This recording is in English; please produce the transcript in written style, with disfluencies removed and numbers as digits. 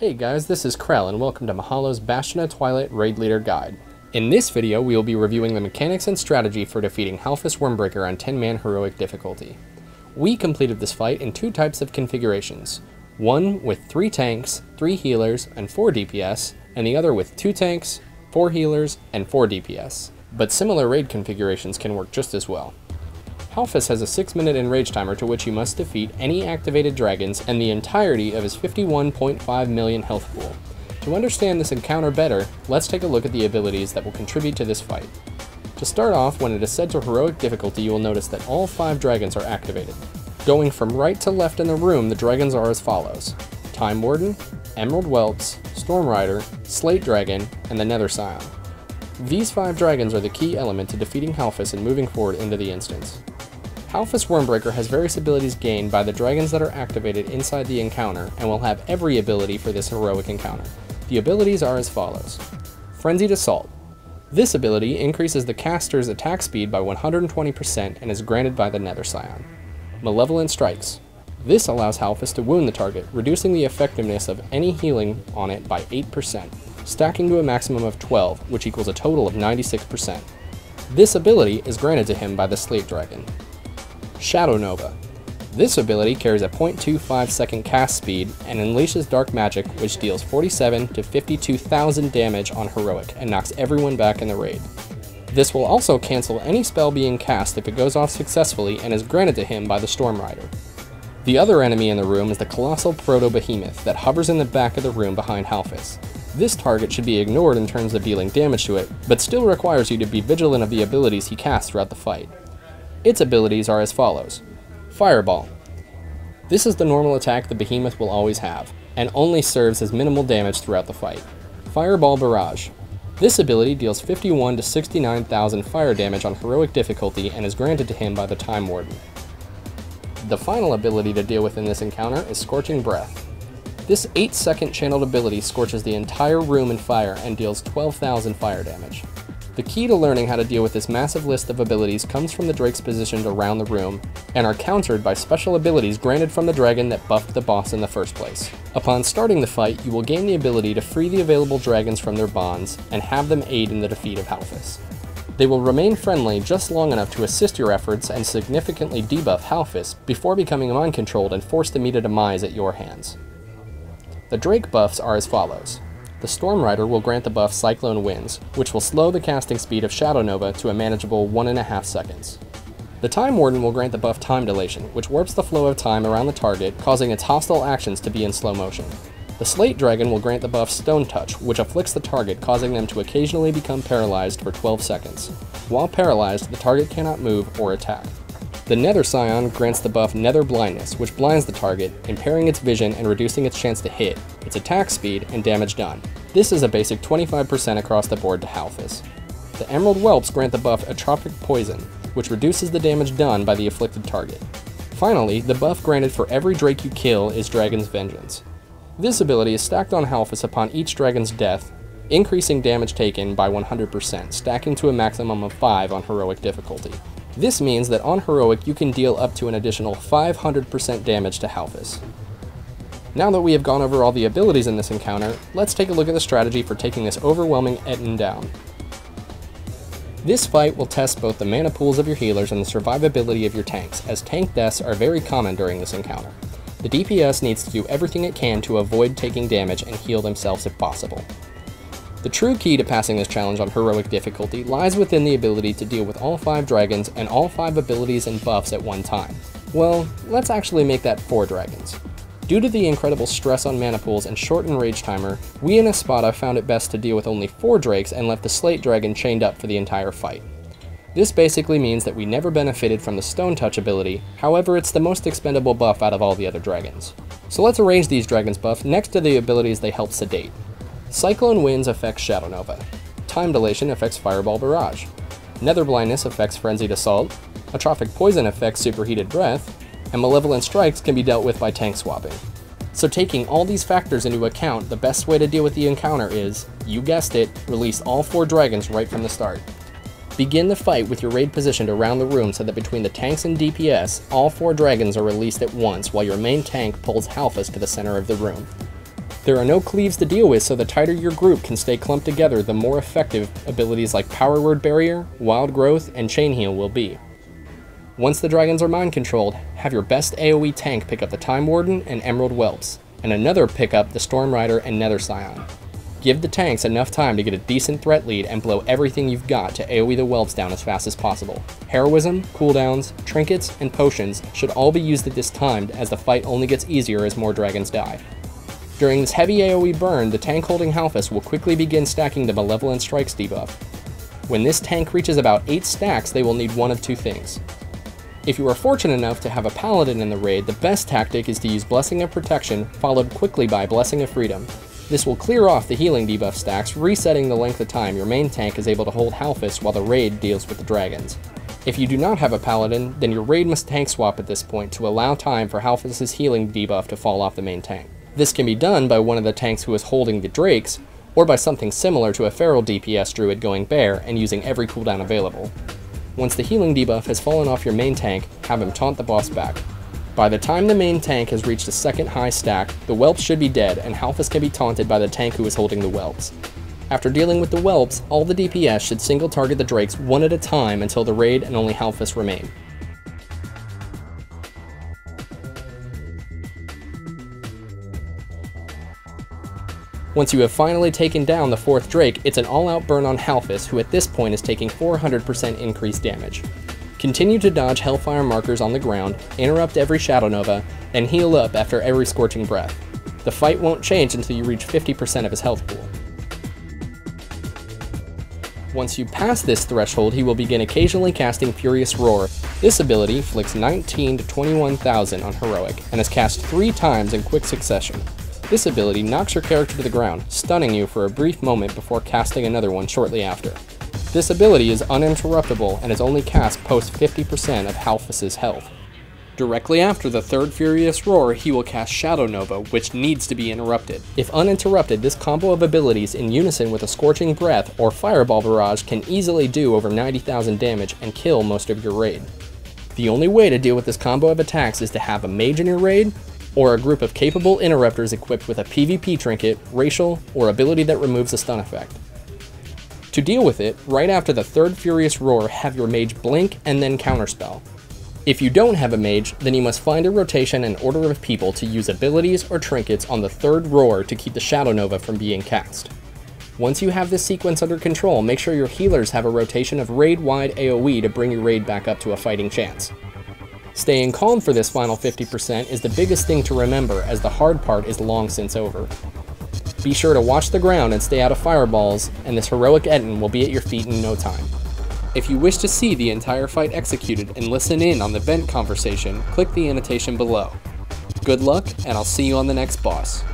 Hey guys, this is Krell and welcome to Mahalo's Bastion of Twilight Raid Leader Guide. In this video, we will be reviewing the mechanics and strategy for defeating Halfus Wyrmbreaker on 10-man heroic difficulty. We completed this fight in two types of configurations, one with 3 tanks, 3 healers, and 4 DPS, and the other with 2 tanks, 4 healers, and 4 DPS. But similar raid configurations can work just as well. Halfus has a 6-minute enrage timer to which you must defeat any activated dragons and the entirety of his 51.5 million health pool. To understand this encounter better, let's take a look at the abilities that will contribute to this fight. To start off, when it is set to heroic difficulty, you will notice that all 5 dragons are activated. Going from right to left in the room, the dragons are as follows: Time Warden, Emerald Whelps, Storm Rider, Slate Dragon, and the Nether Scion. These 5 dragons are the key element to defeating Halfus and moving forward into the instance. Halfus Wyrmbreaker has various abilities gained by the dragons that are activated inside the encounter and will have every ability for this heroic encounter. The abilities are as follows: Frenzied Assault. This ability increases the caster's attack speed by 120% and is granted by the Nether Scion. Malevolent Strikes. This allows Halfus to wound the target, reducing the effectiveness of any healing on it by 8%, stacking to a maximum of 12, which equals a total of 96%. This ability is granted to him by the Slate Dragon. Shadow Nova. This ability carries a 0.25 second cast speed and unleashes dark magic, which deals 47 to 52,000 damage on heroic and knocks everyone back in the raid. This will also cancel any spell being cast if it goes off successfully and is granted to him by the Storm Rider. The other enemy in the room is the colossal proto-behemoth that hovers in the back of the room behind Halfus. This target should be ignored in terms of dealing damage to it, but still requires you to be vigilant of the abilities he casts throughout the fight. Its abilities are as follows: Fireball. This is the normal attack the behemoth will always have, and only serves as minimal damage throughout the fight. Fireball Barrage. This ability deals 51 to 69,000 fire damage on heroic difficulty and is granted to him by the Time Warden. The final ability to deal with in this encounter is Scorching Breath. This 8-second channeled ability scorches the entire room in fire and deals 12,000 fire damage. The key to learning how to deal with this massive list of abilities comes from the drakes positioned around the room, and are countered by special abilities granted from the dragon that buffed the boss in the first place. Upon starting the fight, you will gain the ability to free the available dragons from their bonds, and have them aid in the defeat of Halfus. They will remain friendly just long enough to assist your efforts and significantly debuff Halfus before becoming mind-controlled and forced to meet a demise at your hands. The drake buffs are as follows. The Storm Rider will grant the buff Cyclone Winds, which will slow the casting speed of Shadow Nova to a manageable 1.5 seconds. The Time Warden will grant the buff Time Dilation, which warps the flow of time around the target, causing its hostile actions to be in slow motion. The Slate Dragon will grant the buff Stone Touch, which afflicts the target, causing them to occasionally become paralyzed for 12 seconds. While paralyzed, the target cannot move or attack. The Nether Scion grants the buff Nether Blindness, which blinds the target, impairing its vision and reducing its chance to hit, its attack speed, and damage done. This is a basic 25% across the board to Halfus. The Emerald Whelps grant the buff Atropic Poison, which reduces the damage done by the afflicted target. Finally, the buff granted for every drake you kill is Dragon's Vengeance. This ability is stacked on Halfus upon each dragon's death, increasing damage taken by 100%, stacking to a maximum of 5 on heroic difficulty. This means that on heroic you can deal up to an additional 500% damage to Halfus. Now that we have gone over all the abilities in this encounter, let's take a look at the strategy for taking this overwhelming Ettin down. This fight will test both the mana pools of your healers and the survivability of your tanks, as tank deaths are very common during this encounter. The DPS needs to do everything it can to avoid taking damage and heal themselves if possible. The true key to passing this challenge on heroic difficulty lies within the ability to deal with all 5 dragons and all 5 abilities and buffs at one time. Well, let's actually make that 4 dragons. Due to the incredible stress on mana pools and short enrage timer, we in Espada found it best to deal with only 4 drakes and left the Slate Dragon chained up for the entire fight. This basically means that we never benefited from the Stone Touch ability, however it's the most expendable buff out of all the other dragons. So let's arrange these dragons' buffs next to the abilities they help sedate. Cyclone Winds affects Shadow Nova. Time Dilation affects Fireball Barrage. Nether Blindness affects Frenzied Assault. Atropic Poison affects Superheated Breath. And Malevolent Strikes can be dealt with by tank swapping. So taking all these factors into account, the best way to deal with the encounter is, you guessed it, release all 4 dragons right from the start. Begin the fight with your raid positioned around the room so that between the tanks and DPS, all 4 dragons are released at once while your main tank pulls Halfus to the center of the room. There are no cleaves to deal with, so the tighter your group can stay clumped together, the more effective abilities like Power Word Barrier, Wild Growth, and Chain Heal will be. Once the dragons are mind controlled, have your best AoE tank pick up the Time Warden and Emerald Whelps, and another pick up the Storm Rider and Nether Scion. Give the tanks enough time to get a decent threat lead and blow everything you've got to AoE the whelps down as fast as possible. Heroism, cooldowns, trinkets, and potions should all be used at this time, as the fight only gets easier as more dragons die. During this heavy AoE burn, the tank holding Halfus will quickly begin stacking the Malevolent Strikes debuff. When this tank reaches about 8 stacks, they will need one of two things. If you are fortunate enough to have a Paladin in the raid, the best tactic is to use Blessing of Protection, followed quickly by Blessing of Freedom. This will clear off the healing debuff stacks, resetting the length of time your main tank is able to hold Halfus while the raid deals with the dragons. If you do not have a Paladin, then your raid must tank swap at this point to allow time for Halfus' healing debuff to fall off the main tank. This can be done by one of the tanks who is holding the Drakes, or by something similar to a Feral DPS Druid going Bear and using every cooldown available. Once the healing debuff has fallen off your main tank, have him taunt the boss back. By the time the main tank has reached a second high stack, the whelps should be dead and Halfus can be taunted by the tank who is holding the whelps. After dealing with the whelps, all the DPS should single target the Drakes one at a time until the raid and only Halfus remain. Once you have finally taken down the 4th Drake, it's an all-out burn on Halfus, who at this point is taking 400% increased damage. Continue to dodge Hellfire markers on the ground, interrupt every Shadow Nova, and heal up after every Scorching Breath. The fight won't change until you reach 50% of his health pool. Once you pass this threshold, he will begin occasionally casting Furious Roar. This ability inflicts 19 to 21,000 on Heroic, and is cast 3 times in quick succession. This ability knocks your character to the ground, stunning you for a brief moment before casting another one shortly after. This ability is uninterruptible and is only cast post 50% of Halfus' health. Directly after the 3rd Furious Roar, he will cast Shadow Nova, which needs to be interrupted. If uninterrupted, this combo of abilities in unison with a Scorching Breath or Fireball Barrage can easily do over 90,000 damage and kill most of your raid. The only way to deal with this combo of attacks is to have a mage in your raid, or a group of capable interrupters equipped with a PvP trinket, racial, or ability that removes a stun effect. To deal with it, right after the 3rd Furious Roar, have your mage blink and then counterspell. If you don't have a mage, then you must find a rotation and order of people to use abilities or trinkets on the 3rd Roar to keep the Shadow Nova from being cast. Once you have this sequence under control, make sure your healers have a rotation of raid-wide AoE to bring your raid back up to a fighting chance. Staying calm for this final 50% is the biggest thing to remember, as the hard part is long since over. Be sure to watch the ground and stay out of fireballs, and this heroic Etten will be at your feet in no time. If you wish to see the entire fight executed and listen in on the vent conversation, click the annotation below. Good luck, and I'll see you on the next boss.